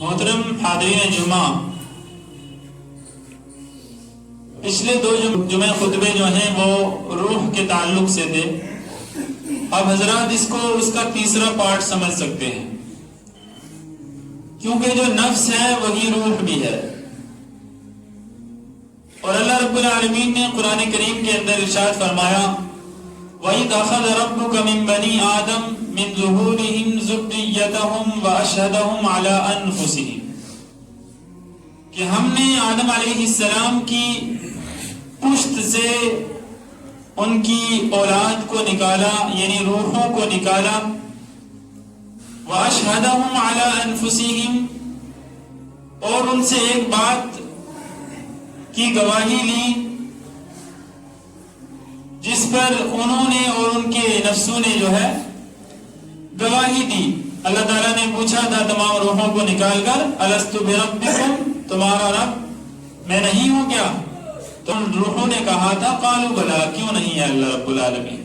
محترم حاضرین جمعہ، پچھلے 2 جمعہ خطبے جو ہیں وہ روح کے تعلق سے تھے۔ اب حضرات اس کا تیسرا پارٹ سمجھ سکتے ہیں، کیونکہ جو نفس ہے وہی روح بھی ہے۔ اور اللہ رب العالمین نے قرآن کریم کے اندر ارشاد فرمایا، وَإِذْ أَخَذَ رَبُّكَ مِنْ بَنِي آدَمَ مِنْ ظُهُورِهِمْ ذُرِّيَّتَهُمْ وَأَشْهَدَهُمْ عَلَىٰ أَنفُسِهِمْ کہ ہم نے آدم علیہ السلام کی پشت سے ان کی اولاد کو نکالا، یعنی روحوں کو نکالا۔ وَأَشْهَدَهُمْ عَلَىٰ أَنفُسِهِمْ اور ان سے ایک بات کی گواہی لی جس پر انہوں نے اور ان کے نفسوں نے جو ہے گواہی دی۔ اللہ تعالیٰ نے پوچھا تھا تمام روحوں کو نکال کر، الستُ بربکم، تمہارا رب میں نہیں ہوں کیا؟ تو روحوں نے کہا تھا قالوا بلا، کیوں نہیں ہے اللہ رب العالمین۔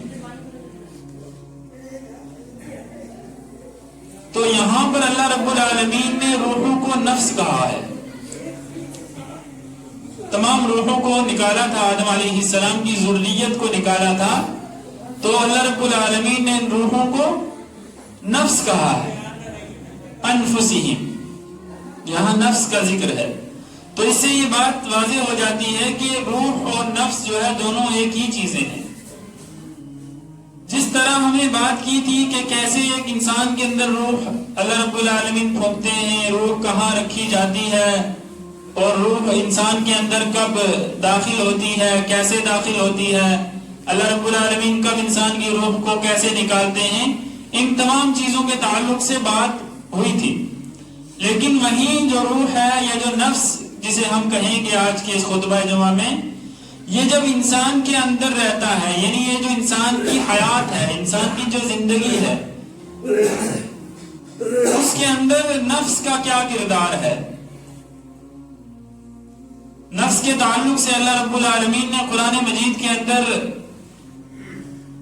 تو یہاں پر اللہ رب العالمین نے روحوں کو نفس کہا ہے۔ تمام روحوں کو نکالا تھا، آدم علیہ السلام کی ذریت کو نکالا تھا، تو اللہ رب العالمین نے ان روحوں کو نفس کہا ہے۔ انفسہم، یہاں نفس کا ذکر ہے، تو اس سے یہ بات واضح ہو جاتی ہے کہ روح اور نفس جو ہے دونوں ایک ہی چیزیں ہیں۔ جس طرح ہمیں بات کی تھی کہ کیسے ایک انسان کے اندر روح اللہ رب العالمین پھونکتے ہیں، روح کہاں رکھی جاتی ہے، اور روح انسان کے اندر کب داخل ہوتی ہے، کیسے داخل ہوتی ہے، اللہ رب العالمین کب انسان کی روح کو کیسے نکالتے ہیں، ان تمام چیزوں کے تعلق سے بات ہوئی تھی۔ لیکن وہیں جو روح ہے یا جو نفس جسے ہم کہیں گے آج کے اس خطبہ جمعہ میں، یہ جب انسان کے اندر رہتا ہے، یعنی یہ جو انسان کی حیات ہے، انسان کی جو زندگی ہے، اس کے اندر نفس کا کیا کردار ہے۔ نفس کے تعلق سے اللہ رب العالمین نے قرآن مجید کے اندر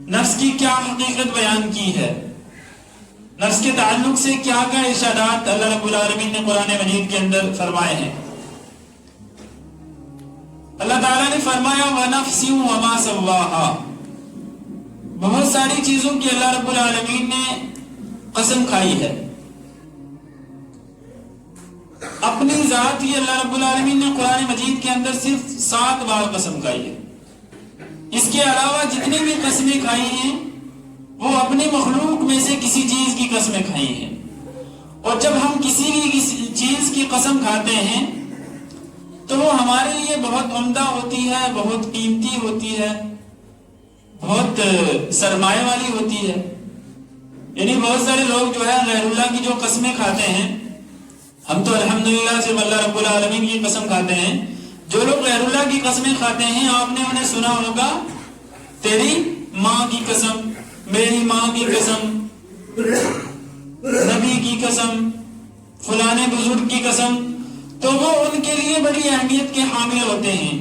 نفس کی کیا حقیقت بیان کی ہے، نفس کے تعلق سے کیا کیا ارشادات اللہ رب العالمین نے قرآن مجید کے اندر فرمائے ہیں۔ اللہ تعالیٰ نے فرمایا وَنَفْسٍ وَمَا سَوَّاهَا، بہت ساری چیزوں کی اللہ رب العالمین نے قسم کھائی ہے۔ اپنی ذات ہی اللہ رب العالمین نے قرآن مجید کے اندر صرف 7 بار قسم کھائی ہے۔ اس کے علاوہ جتنی بھی قسمیں کھائی ہیں وہ اپنی مخلوق میں سے کسی چیز کی قسمیں کھائی ہیں۔ اور جب ہم کسی بھی چیز کی قسم کھاتے ہیں تو وہ ہمارے لیے بہت عمدہ ہوتی ہے، بہت قیمتی ہوتی ہے، بہت سرمایہ والی ہوتی ہے۔ یعنی بہت سارے لوگ جو ہے غیر اللہ کی جو قسمیں کھاتے ہیں، ہم تو الحمدللہ صرف اللہ رب العالمین کی قسم کھاتے ہیں۔ جو لوگ غیر اللہ کی قسمیں کھاتے ہیں، آپ نے انہیں سنا ہوگا تیری ماں کی قسم، میری ماں کی قسم، نبی کی قسم، فلانے بزرگ کی قسم، تو وہ ان کے لیے بڑی اہمیت کے حامل ہوتے ہیں۔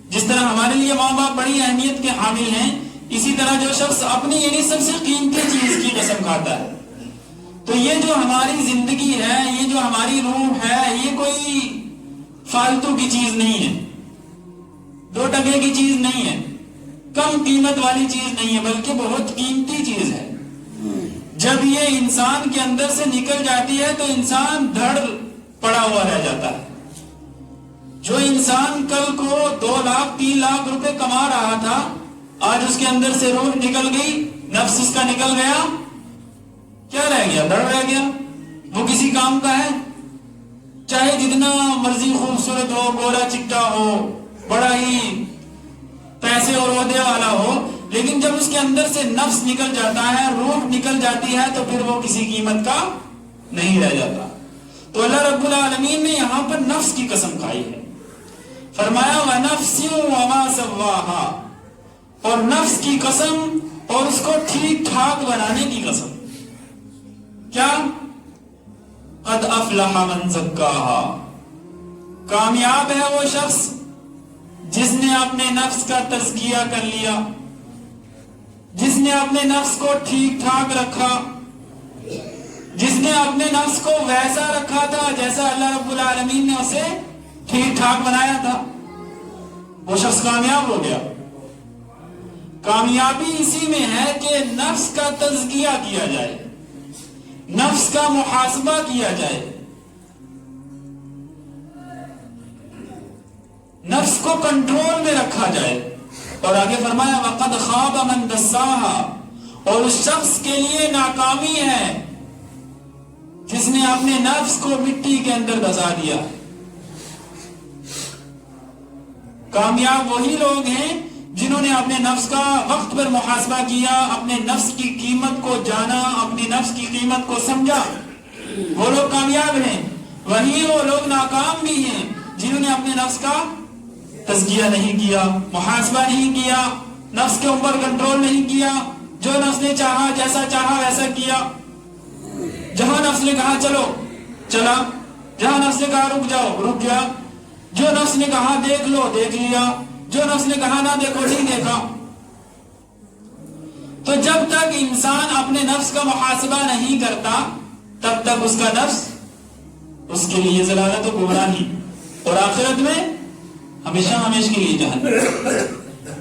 جس طرح ہمارے لیے ماں باپ بڑی اہمیت کے حامل ہیں، اسی طرح جو شخص اپنی یعنی سب سے قیمتی چیز کی قسم کھاتا ہے، تو یہ جو ہماری زندگی ہے، یہ جو ہماری روح ہے، یہ کوئی فالتو کی چیز نہیں ہے، 2 ٹکے کی چیز نہیں ہے، کم قیمت والی چیز نہیں ہے، بلکہ بہت قیمتی چیز ہے۔ جب یہ انسان کے اندر سے نکل جاتی ہے تو انسان دھڑ پڑا ہوا رہ جاتا ہے۔ جو انسان کل کو 2 لاکھ 3 لاکھ روپے کما رہا تھا، آج اس کے اندر سے روح نکل گئی، نفس اس کا نکل گیا، کیا رہ گیا؟ دڑ رہ گیا، وہ کسی کام کا ہے؟ چاہے جتنا مرضی خوبصورت ہو، گورا چکا ہو، بڑا ہی پیسے اور عہدے والا ہو، لیکن جب اس کے اندر سے نفس نکل جاتا ہے، روح نکل جاتی ہے، تو پھر وہ کسی قیمت کا نہیں رہ جاتا۔ تو اللہ رب العالمین نے یہاں پر نفس کی قسم کھائی ہے، فرمایا وَنَفْسٍ وَمَا سَوَّاهَا، اور نفس کی قسم اور اس کو ٹھیک ٹھاک بنانے کی قسم۔ کیا؟ قد افلح من زکاہا، کامیاب ہے وہ شخص جس نے اپنے نفس کا تزکیہ کر لیا، جس نے اپنے نفس کو ٹھیک ٹھاک رکھا، جس نے اپنے نفس کو ویسا رکھا تھا جیسا اللہ رب العالمین نے اسے ٹھیک ٹھاک بنایا تھا، وہ شخص کامیاب ہو گیا۔ کامیابی اسی میں ہے کہ نفس کا تزکیہ کیا جائے، نفس کا محاسبہ کیا جائے، نفس کو کنٹرول میں رکھا جائے۔ اور آگے فرمایا وَقَدْ خَابَ مَنْ دَسَّاهَا، اور اس شخص کے لیے ناکامی ہے جس نے اپنے نفس کو مٹی کے اندر دسا دیا۔ کامیاب وہی لوگ ہیں جنہوں نے اپنے نفس کا وقت پر محاسبہ کیا، اپنے نفس کی قیمت کو جانا، اپنی نفس کی قیمت کو سمجھا، وہ لوگ کامیاب ہیں۔ وہی وہ لوگ ناکام بھی ہیں جنہوں نے اپنے نفس کا تزکیہ نہیں کیا، محاسبہ نہیں کیا، نفس کے اوپر کنٹرول نہیں کیا، جو نفس نے چاہا جیسا چاہا ویسا کیا، جہاں نفس نے کہا چلو چلا، جہاں نفس نے کہا رک جاؤ رک گیا، جو نفس نے کہا دیکھ لو دیکھ لیا، جو نفس نے کہا نہ دیکھو نہیں دیکھا۔ تو جب تک انسان اپنے نفس کا محاسبہ نہیں کرتا تب تک اس کا نفس اس کے لیے ضلالت و گمراہی، اور آخرت میں ہمیشہ ہمیشہ کے لیے جہنم۔